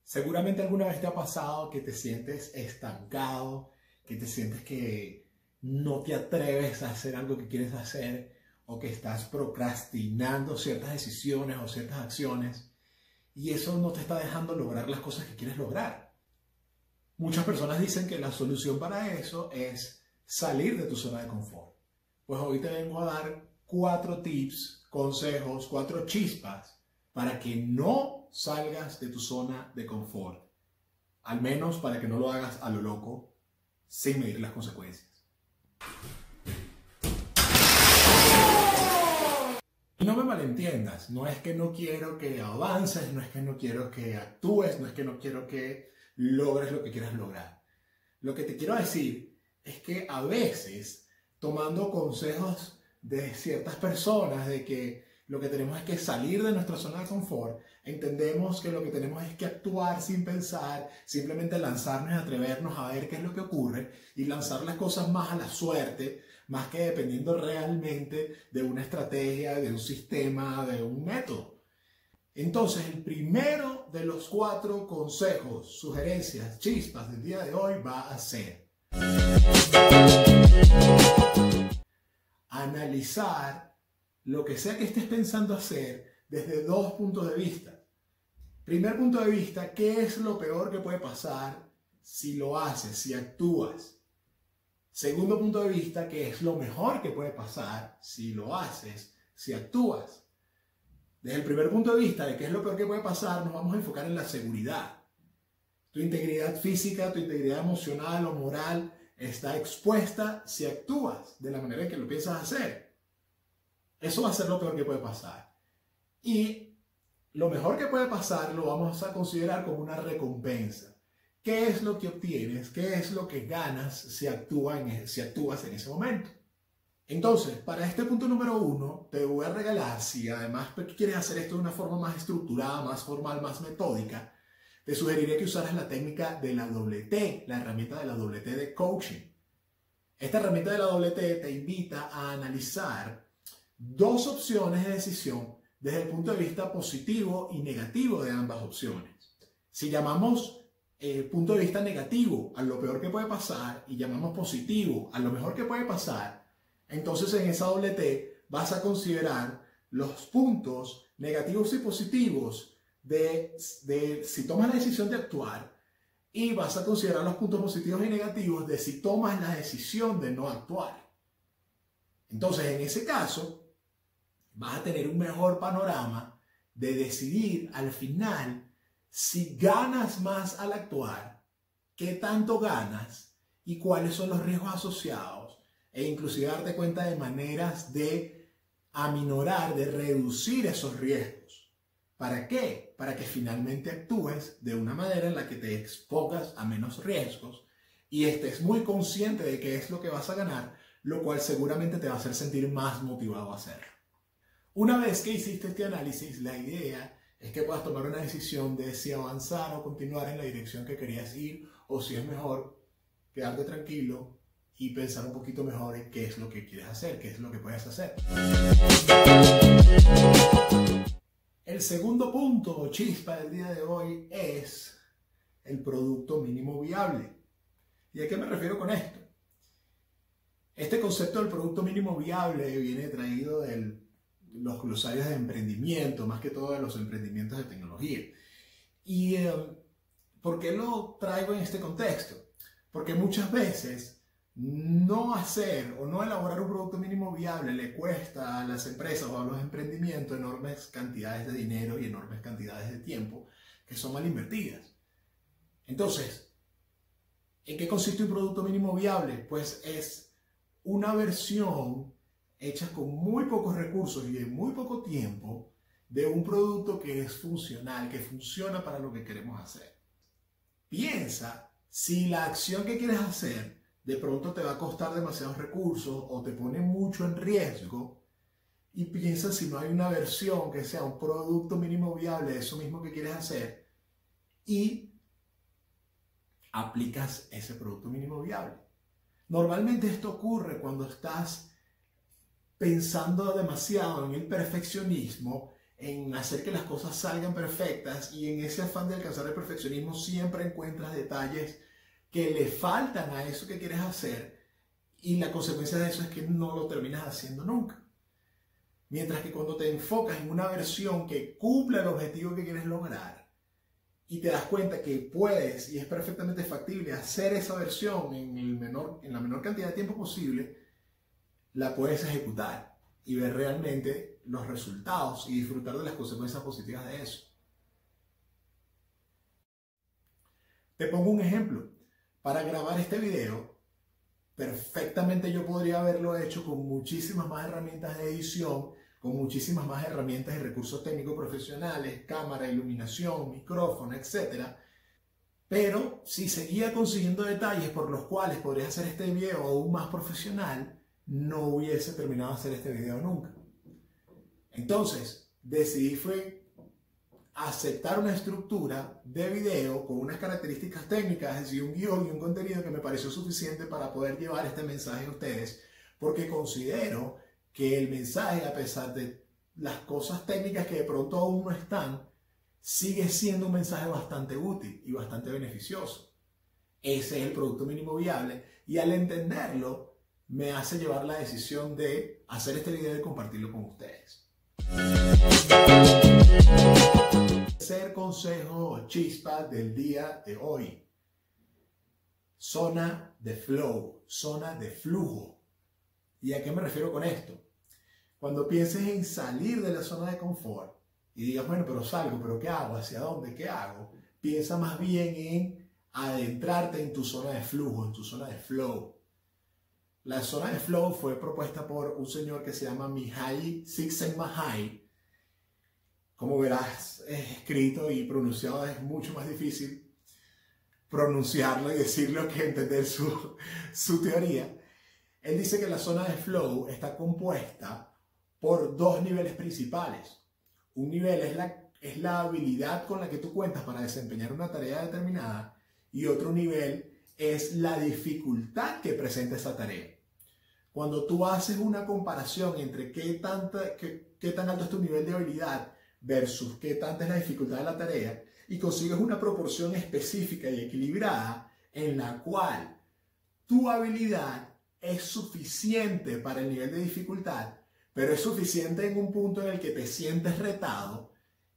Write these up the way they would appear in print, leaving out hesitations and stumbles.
Seguramente alguna vez te ha pasado que te sientes estancado, que te sientes que no te atreves a hacer algo que quieres hacer o que estás procrastinando ciertas decisiones o ciertas acciones y eso no te está dejando lograr las cosas que quieres lograr. Muchas personas dicen que la solución para eso es salir de tu zona de confort. Pues hoy te vengo a dar 4 tips, consejos, 4 chispas para que no salgas de tu zona de confort. Al menos para que no lo hagas a lo loco, sin medir las consecuencias. Y no me malentiendas, no es que no quiero que avances, no es que no quiero que actúes, no es que no quiero que logres lo que quieras lograr. Lo que te quiero decir es que a veces, tomando consejos de ciertas personas de que lo que tenemos es que salir de nuestra zona de confort, entendemos que lo que tenemos es que actuar sin pensar, simplemente lanzarnos y atrevernos a ver qué es lo que ocurre y lanzar las cosas más a la suerte, más que dependiendo realmente de una estrategia, de un sistema, de un método. Entonces, el primero de los 4 consejos, sugerencias, chispas del día de hoy va a ser analizar lo que sea que estés pensando hacer desde 2 puntos de vista. Primer punto de vista, ¿qué es lo peor que puede pasar si lo haces, si actúas? Segundo punto de vista, ¿qué es lo mejor que puede pasar si lo haces, si actúas? Desde el primer punto de vista de qué es lo peor que puede pasar, nos vamos a enfocar en la seguridad. Tu integridad física, tu integridad emocional o moral está expuesta si actúas de la manera en que lo piensas hacer. Eso va a ser lo peor que puede pasar. Y lo mejor que puede pasar lo vamos a considerar como una recompensa. ¿Qué es lo que obtienes? ¿Qué es lo que ganas si actúas en ese momento? Entonces, para este punto número 1, te voy a regalar, si además quieres hacer esto de una forma más estructurada, más formal, más metódica, te sugeriría que usaras la técnica de la WT, la herramienta de la WT de coaching. Esta herramienta de la WT te invita a analizar 2 opciones de decisión desde el punto de vista positivo y negativo de ambas opciones. Si llamamos punto de vista negativo a lo peor que puede pasar y llamamos positivo a lo mejor que puede pasar, entonces en esa WT vas a considerar los puntos negativos y positivos de si tomas la decisión de actuar y vas a considerar los puntos positivos y negativos de si tomas la decisión de no actuar. Entonces en ese caso vas a tener un mejor panorama de decidir al final si ganas más al actuar, qué tanto ganas y cuáles son los riesgos asociados e inclusive darte cuenta de maneras de aminorar, de reducir esos riesgos. ¿Para qué? Para que finalmente actúes de una manera en la que te expongas a menos riesgos y estés muy consciente de qué es lo que vas a ganar, lo cual seguramente te va a hacer sentir más motivado a hacerlo. Una vez que hiciste este análisis, la idea es que puedas tomar una decisión de si avanzar o continuar en la dirección que querías ir, o si es mejor quedarte tranquilo y pensar un poquito mejor en qué es lo que quieres hacer, qué es lo que puedes hacer. El segundo punto o chispa del día de hoy es el producto mínimo viable. ¿Y a qué me refiero con esto? Este concepto del producto mínimo viable viene traído de los glosarios de emprendimiento, más que todo de los emprendimientos de tecnología. ¿Y por qué lo traigo en este contexto? Porque muchas veces no hacer o no elaborar un producto mínimo viable le cuesta a las empresas o a los emprendimientos enormes cantidades de dinero y enormes cantidades de tiempo que son mal invertidas. Entonces, ¿en qué consiste un producto mínimo viable? Pues es una versión hecha con muy pocos recursos y en muy poco tiempo de un producto que es funcional, que funciona para lo que queremos hacer. Piensa si la acción que quieres hacer de pronto te va a costar demasiados recursos o te pone mucho en riesgo, y piensa si no hay una versión que sea un producto mínimo viable de eso mismo que quieres hacer y aplicas ese producto mínimo viable. Normalmente esto ocurre cuando estás pensando demasiado en el perfeccionismo en hacer que las cosas salgan perfectas, y en ese afán de alcanzar el perfeccionismo siempre encuentras detalles que le faltan a eso que quieres hacer, y la consecuencia de eso es que no lo terminas haciendo nunca. Mientras que cuando te enfocas en una versión que cumpla el objetivo que quieres lograr y te das cuenta que puedes y es perfectamente factible hacer esa versión en la menor cantidad de tiempo posible, la puedes ejecutar y ver realmente los resultados y disfrutar de las consecuencias positivas de eso. Te pongo un ejemplo. Para grabar este video, perfectamente yo podría haberlo hecho con muchísimas más herramientas de edición, con muchísimas más herramientas y recursos técnicos profesionales, cámara, iluminación, micrófono, etc. Pero si seguía consiguiendo detalles por los cuales podría hacer este video aún más profesional, no hubiese terminado de hacer este video nunca. Entonces, decidí aceptar una estructura de video con unas características técnicas y un guión y un contenido que me pareció suficiente para poder llevar este mensaje a ustedes, porque considero que el mensaje, a pesar de las cosas técnicas que de pronto aún no están, sigue siendo un mensaje bastante útil y bastante beneficioso. Ese es el producto mínimo viable, y al entenderlo me hace llevar la decisión de hacer este video y compartirlo con ustedes. Tercer consejo o chispa del día de hoy: zona de flow, zona de flujo. ¿Y a qué me refiero con esto? Cuando pienses en salir de la zona de confort y digas, bueno, pero salgo, pero ¿qué hago? ¿Hacia dónde? ¿Qué hago? Piensa más bien en adentrarte en tu zona de flujo, en tu zona de flow. La zona de flow fue propuesta por un señor que se llama Mihaly Csikszentmihalyi. Como verás, es escrito y pronunciado, es mucho más difícil pronunciarlo y decirlo que entender su teoría. Él dice que la zona de flow está compuesta por dos niveles principales. Un nivel es la habilidad con la que tú cuentas para desempeñar una tarea determinada, y otro nivel es la dificultad que presenta esa tarea. Cuando tú haces una comparación entre qué tan alto es tu nivel de habilidad versus qué tanta es la dificultad de la tarea, y consigues una proporción específica y equilibrada en la cual tu habilidad es suficiente para el nivel de dificultad, pero es suficiente en un punto en el que te sientes retado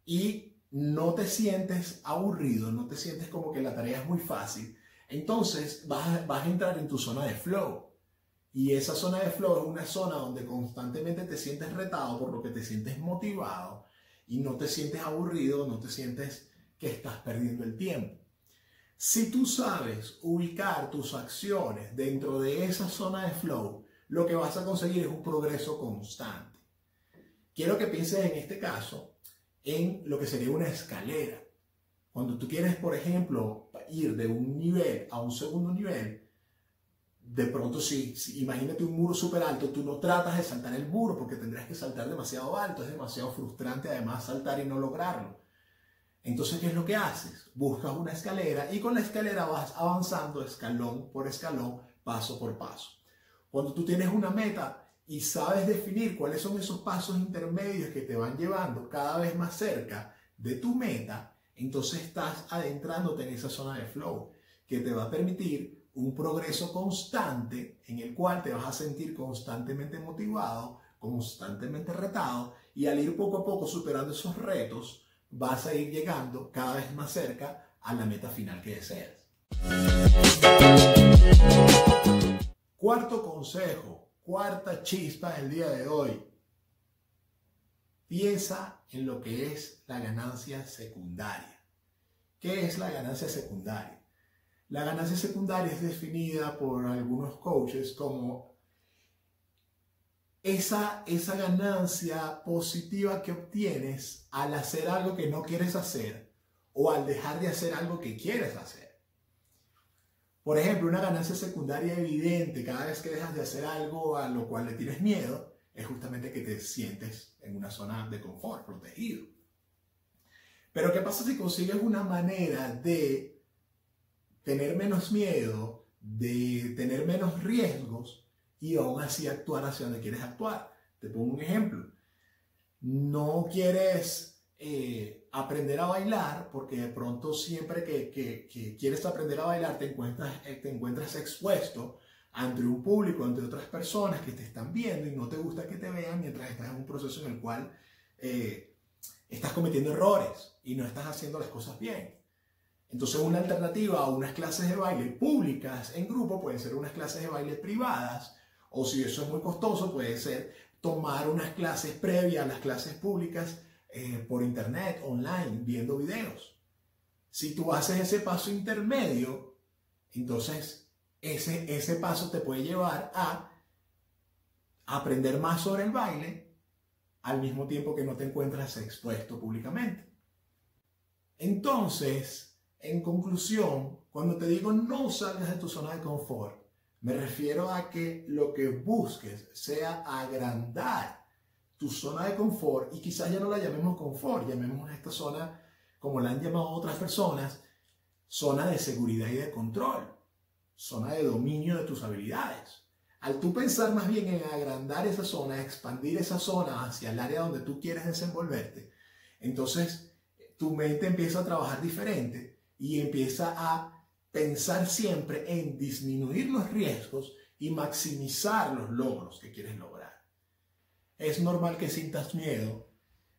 y no te sientes aburrido, no te sientes como que la tarea es muy fácil, entonces vas a entrar en tu zona de flow. Y esa zona de flow es una zona donde constantemente te sientes retado, por lo que te sientes motivado y no te sientes aburrido, no te sientes que estás perdiendo el tiempo. Si tú sabes ubicar tus acciones dentro de esa zona de flow, lo que vas a conseguir es un progreso constante. Quiero que pienses en este caso en lo que sería una escalera. Cuando tú quieres, por ejemplo, ir de un nivel a un segundo nivel, de pronto imagínate un muro súper alto, tú no tratas de saltar el muro porque tendrías que saltar demasiado alto, es demasiado frustrante además saltar y no lograrlo. Entonces, ¿qué es lo que haces? Buscas una escalera y con la escalera vas avanzando escalón por escalón, paso por paso. Cuando tú tienes una meta y sabes definir cuáles son esos pasos intermedios que te van llevando cada vez más cerca de tu meta, entonces estás adentrándote en esa zona de flow que te va a permitir un progreso constante en el cual te vas a sentir constantemente motivado, constantemente retado, y al ir poco a poco superando esos retos, vas a ir llegando cada vez más cerca a la meta final que deseas. Cuarto consejo, cuarta chispa del día de hoy. Piensa en lo que es la ganancia secundaria. ¿Qué es la ganancia secundaria? La ganancia secundaria es definida por algunos coaches como esa ganancia positiva que obtienes al hacer algo que no quieres hacer o al dejar de hacer algo que quieres hacer. Por ejemplo, una ganancia secundaria evidente cada vez que dejas de hacer algo a lo cual le tienes miedo es justamente que te sientes en una zona de confort, protegido. Pero ¿qué pasa si consigues una manera de tener menos miedo, de tener menos riesgos y aún así actuar hacia donde quieres actuar? Te pongo un ejemplo. no quieres aprender a bailar, porque de pronto siempre que quieres aprender a bailar te encuentras expuesto ante un público, ante otras personas que te están viendo y no te gusta que te vean mientras estás en un proceso en el cual estás cometiendo errores y no estás haciendo las cosas bien. Entonces una alternativa a unas clases de baile públicas en grupo pueden ser unas clases de baile privadas, o si eso es muy costoso puede ser tomar unas clases previas a las clases públicas por internet, online, viendo videos. Si tú haces ese paso intermedio, entonces ese paso te puede llevar a aprender más sobre el baile al mismo tiempo que no te encuentras expuesto públicamente. Entonces, en conclusión, cuando te digo no salgas de tu zona de confort, me refiero a que lo que busques sea agrandar tu zona de confort, y quizás ya no la llamemos confort, llamemos a esta zona, como la han llamado otras personas, zona de seguridad y de control, zona de dominio de tus habilidades. Al tú pensar más bien en agrandar esa zona, expandir esa zona hacia el área donde tú quieres desenvolverte, entonces tu mente empieza a trabajar diferente y empieza a pensar siempre en disminuir los riesgos y maximizar los logros que quieres lograr. Es normal que sientas miedo.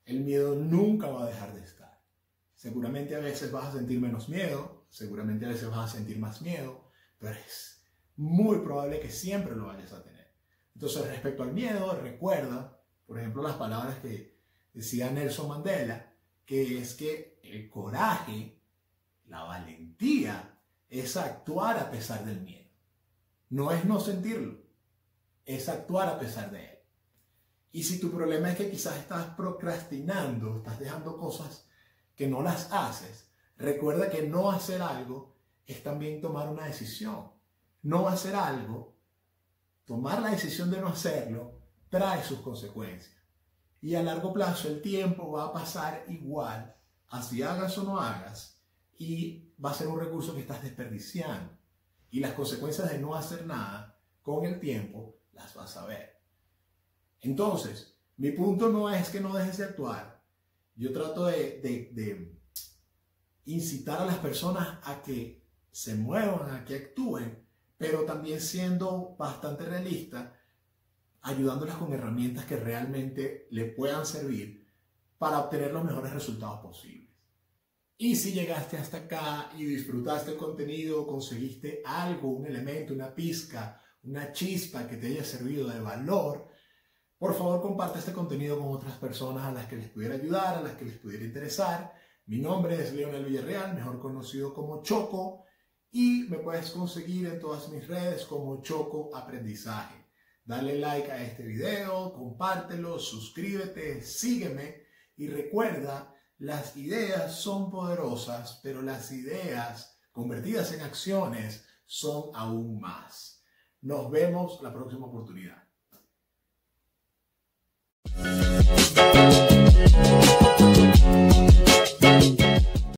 El miedo nunca va a dejar de estar. Seguramente a veces vas a sentir menos miedo, seguramente a veces vas a sentir más miedo, pero es muy probable que siempre lo vayas a tener. Entonces, respecto al miedo, recuerda, por ejemplo, las palabras que decía Nelson Mandela, que es que el coraje, la valentía, es actuar a pesar del miedo. No es no sentirlo, es actuar a pesar de él. Y si tu problema es que quizás estás procrastinando, estás dejando cosas que no las haces, recuerda que no hacer algo es también tomar una decisión. No hacer algo, tomar la decisión de no hacerlo, trae sus consecuencias. Y a largo plazo el tiempo va a pasar igual, así hagas o no hagas, y va a ser un recurso que estás desperdiciando. Y las consecuencias de no hacer nada, con el tiempo, las vas a ver. Entonces, mi punto no es que no dejes de actuar. Yo trato de incitar a las personas a que se muevan, a que actúen, pero también siendo bastante realista, ayudándolas con herramientas que realmente le puedan servir para obtener los mejores resultados posibles. Y si llegaste hasta acá y disfrutaste el contenido, conseguiste algo, un elemento, una pizca, una chispa que te haya servido de valor, por favor comparte este contenido con otras personas a las que les pudiera ayudar, a las que les pudiera interesar. Mi nombre es Leonel Villarreal, mejor conocido como Choco, y me puedes conseguir en todas mis redes como Choco Aprendizaje. Dale like a este video, compártelo, suscríbete, sígueme y recuerda, las ideas son poderosas, pero las ideas convertidas en acciones son aún más. Nos vemos la próxima oportunidad.